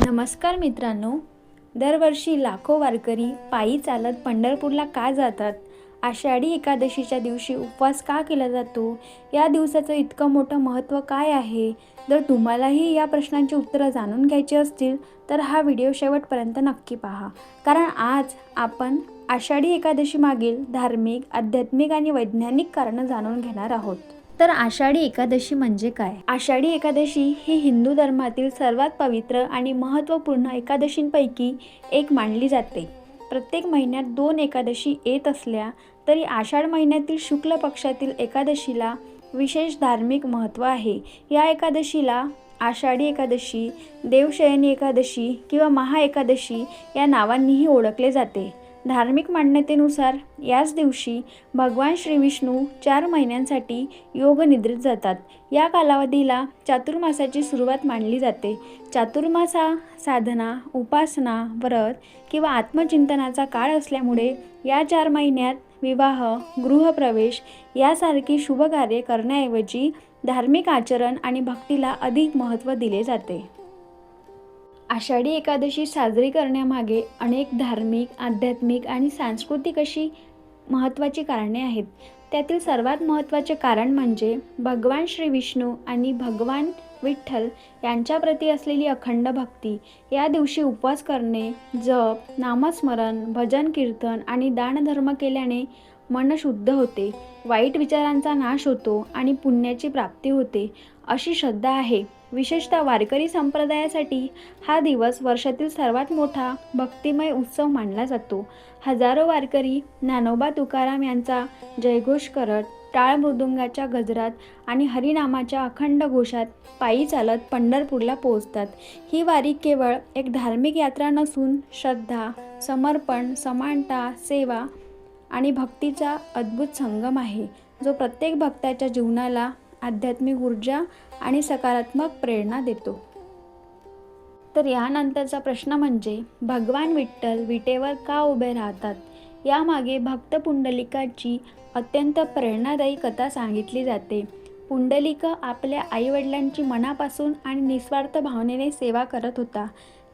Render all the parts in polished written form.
नमस्कार मित्रांनो, दरवर्षी लाखो वारकरी पायी चालत पंढरपूरला का जातात? आषाढी एकादशीच्या दिवशी उपवास का केला जातो? या दिवसाचं इतकं मोठं महत्त्व काय आहे? जर तुम्हालाही या प्रश्नांची उत्तरं जाणून घ्यायची असतील तर हा व्हिडिओ शेवटपर्यंत नक्की पहा. कारण आज आपण आषाढी एकादशी मागील धार्मिक, आध्यात्मिक आणि वैज्ञानिक कारणं जाणून घेणार आहोत. तर आषाढी एकादशी म्हणजे काय? आषाढी एकादशी ही हिंदू धर्मातील सर्वात पवित्र आणि महत्त्वपूर्ण एकादशींपैकी एक मानली जाते. प्रत्येक महिन्यात 2 एकादशी येत असल्या तरी आषाढ महिन्यातील शुक्ल पक्षातील एकादशीला विशेष धार्मिक महत्त्व आहे. या एकादशीला आषाढी एकादशी, देवशयनी एकादशी किंवा महाएकादशी या नावांनीही ओळखले जाते. धार्मिक मान्यतेनुसार याच दिवशी भगवान श्री विष्णू 4 महिन्यांसाठी योगनिद्रेत जातात. या कालावधीला चातुर्मासाची सुरुवात मानली जाते. चातुर्मास हा साधना, उपासना, व्रत किंवा आत्मचिंतनाचा काळ असल्यामुळे या 4 महिन्यात विवाह, गृहप्रवेश यासारखी शुभकार्ये करण्याऐवजी धार्मिक आचरण आणि भक्तीला अधिक महत्त्व दिले जाते. आषाढी एकादशी साजरी करण्यामागे अनेक धार्मिक, आध्यात्मिक आणि सांस्कृतिक अशी महत्त्वाची कारणे आहेत. त्यातील सर्वात महत्त्वाचे कारण म्हणजे भगवान श्री विष्णू आणि भगवान विठ्ठल यांच्याप्रती असलेली अखंड भक्ती. या दिवशी उपवास करणे, जप, नामस्मरण, भजन कीर्तन आणि दानधर्म केल्याने मन शुद्ध होते, वाईट विचारांचा नाश होतो आणि पुण्याची प्राप्ती होते, अशी श्रद्धा आहे. विशेषतः वारकरी संप्रदायासाठी हा दिवस वर्षातील सर्वात मोठा भक्तिमय उत्सव मानला जातो. हजारो वारकरी ज्ञानोबा तुकाराम यांचा जयघोष करत, टाळ मृदुंगाच्या गजरात आणि हरिनामाच्या अखंड घोषात पायी चालत पंढरपूरला पोहोचतात. ही वारी केवळ एक धार्मिक यात्रा नसून श्रद्धा, समर्पण, समानता, सेवा आणि भक्तीचा अद्भुत संगम आहे, जो प्रत्येक भक्ताच्या जीवनाला आध्यात्मिक ऊर्जा आणि सकारात्मक प्रेरणा देतो. तर यानंतरचा प्रश्न म्हणजे भगवान विठ्ठल विटेवर का उभे राहतात? यामागे भक्त पुंडलिकाची अत्यंत प्रेरणादायी कथा सांगितली जाते. पुंडलिक आपल्या आईवडिलांची मनापासून आणि निस्वार्थ भावनेने सेवा करत होता.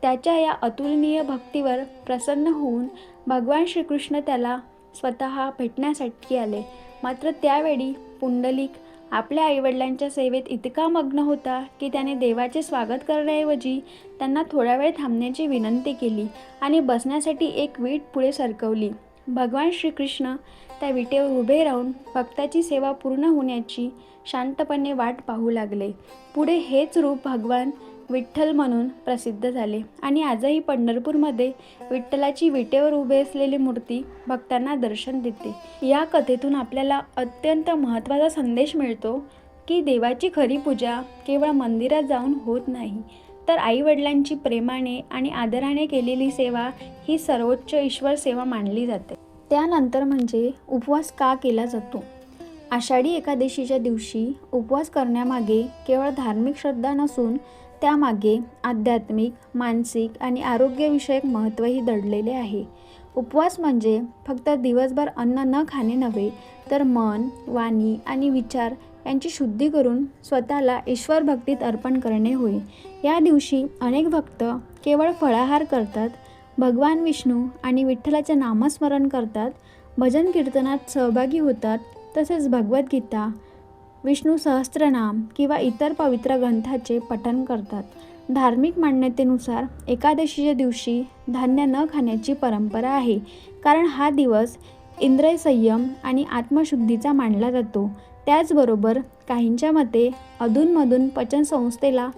त्याच्या या अतुलनीय भक्तीवर प्रसन्न होऊन भगवान श्रीकृष्ण त्याला स्वतः भेटण्यासाठी आले. मात्र त्यावेळी पुंडलिक आपल्या आईवडिलांच्या सेवेत इतका मग्न होता की त्याने देवाचे स्वागत करण्याऐवजी त्यांना थोडा वेळ थांबण्याची विनंती केली आणि बसण्यासाठी एक वीट पुढे सरकवली. भगवान श्रीकृष्ण त्या विटेवर उभे राहून भक्ताची सेवा पूर्ण होण्याची शांतपणे वाट पाहू लागले. पुढे हेच रूप भगवान विठ्ठल म्हणून प्रसिद्ध झाले आणि आजही पंढरपूरमध्ये विठ्ठलाची विटेवर उभे असलेली मूर्ती भक्तांना दर्शन देते. या कथेतून आपल्याला अत्यंत महत्त्वाचा संदेश मिळतो की देवाची खरी पूजा केवळ मंदिरात जाऊन होत नाही, तर आईवडिलांची प्रेमाने आणि आदराने केलेली सेवा ही सर्वोच्च ईश्वर सेवा मानली जाते. त्यानंतर म्हणजे उपवास का केला जातो? आषाढी एकादशीच्या दिवशी उपवास करण्यामागे केवळ धार्मिक श्रद्धा नसून त्यामागे आध्यात्मिक, मानसिक आणि आरोग्यविषयक महत्त्वही दडलेले आहे. उपवास म्हणजे फक्त दिवसभर अन्न न खाणे नव्हे, तर मन, वाणी आणि विचार यांची शुद्धी करून स्वतःला ईश्वर भक्तीत अर्पण करणे होय. या दिवशी अनेक भक्त केवळ फळाहार करतात, भगवान विष्णू आणि विठ्ठलाचे नामस्मरण करतात, भजन कीर्तनात सहभागी होतात, तसेच भगवद्गीता, विष्णू सहस्त्रनाम किंवा इतर पवित्र ग्रंथाचे पठण करतात. धार्मिक मान्यतेनुसार एकादशीच्या दिवशी धान्य न खाण्याची परंपरा आहे, कारण हा दिवस इंद्रिय संयम आणि आत्मशुद्धीचा मानला जातो. त्याचबरोबर काहींच्या मते अधूनमधून पचनसंस्थेला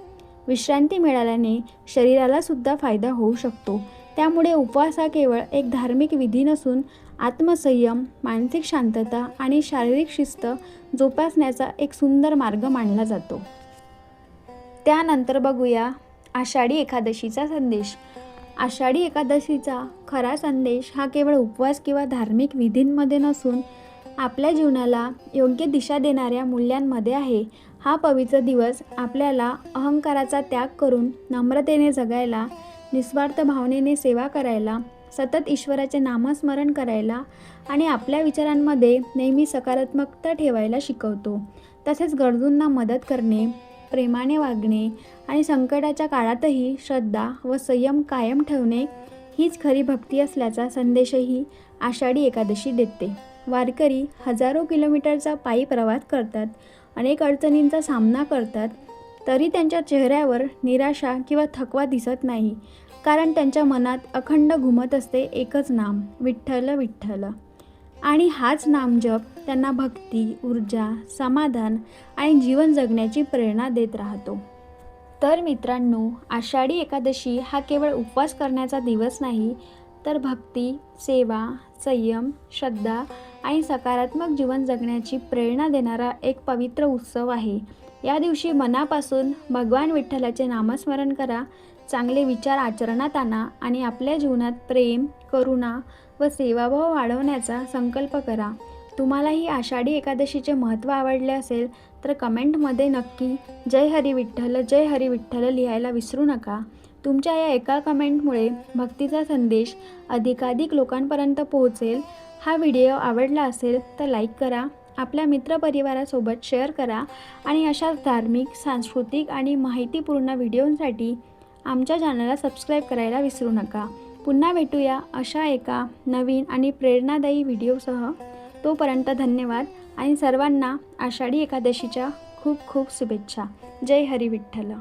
विश्रांती मिळाल्याने शरीराला सुद्धा फायदा होऊ शकतो. त्यामुळे उपवास हा केवळ एक धार्मिक विधी नसून आत्मसंयम, मानसिक शांतता आणि शारीरिक शिस्त जोपासण्याचा एक सुंदर मार्ग मानला जातो. त्यानंतर बघूया आषाढी एकादशीचा संदेश. आषाढी एकादशीचा खरा संदेश हा केवळ उपवास किंवा धार्मिक विधींमध्ये नसून आपल्या जीवनाला योग्य दिशा देणाऱ्या मूल्यांमध्ये आहे. हा पवित्र दिवस आपल्याला अहंकाराचा त्याग करून नम्रतेने जगायला, निस्वार्थ भावनेने सेवा करायला, सतत ईश्वराचे नामस्मरण करायला आणि आपल्या विचारांमध्ये नेहमी सकारात्मकता ठेवायला शिकवतो. तसेच गरजूंना मदत करणे, प्रेमाने वागणे आणि संकटाच्या काळातही श्रद्धा व संयम कायम ठेवणे हीच खरी भक्ती असल्याचा संदेशही आषाढी एकादशी देते. वारकरी हजारो किलोमीटरचा पायी प्रवास करतात, अनेक अडचणींचा सामना करतात, तरी त्यांच्या चेहऱ्यावर निराशा किंवा थकवा दिसत नाही, कारण त्यांच्या मनात अखंड घुमत असते एकच नाम, विठ्ठल विठ्ठल. आणि हाच नामजप त्यांना भक्ती, ऊर्जा, समाधान आणि जीवन जगण्याची प्रेरणा देत राहतो. तर मित्रांनो, आषाढी एकादशी हा केवळ उपवास करण्याचा दिवस नाही, तर भक्ती, सेवा, संयम, श्रद्धा आणि सकारात्मक जीवन जगण्याची प्रेरणा देणारा एक पवित्र उत्सव आहे. या दिवशी मनापासून भगवान विठ्ठलाचे नामस्मरण करा, चांगले विचार आचरणात आणा आणि आपल्या जीवनात प्रेम, करुणा व सेवाभाव वाढवण्याचा संकल्प करा. तुम्हाला ही आषाढी एकादशीचे महत्त्व आवडले असेल तर कमेंटमध्ये नक्की जय हरी विठ्ठल, जय हरी विठ्ठल लिहायला विसरू नका. तुमच्या या एका कमेंटमुळे भक्तीचा संदेश अधिकाधिक लोकांपर्यंत पोहोचेल. हा व्हिडिओ आवडला असेल तर लाईक करा, आपल्या मित्रपरिवारासोबत शेअर करा आणि अशाच धार्मिक, सांस्कृतिक आणि माहितीपूर्ण व्हिडिओंसाठी आमच्या चॅनलला सबस्क्राईब करायला विसरू नका. पुन्हा भेटूया अशा एका नवीन आणि प्रेरणादायी व्हिडिओसह. तोपर्यंत धन्यवाद आणि सर्वांना आषाढी एकादशीच्या खूप खूप शुभेच्छा. जय हरी विठ्ठल.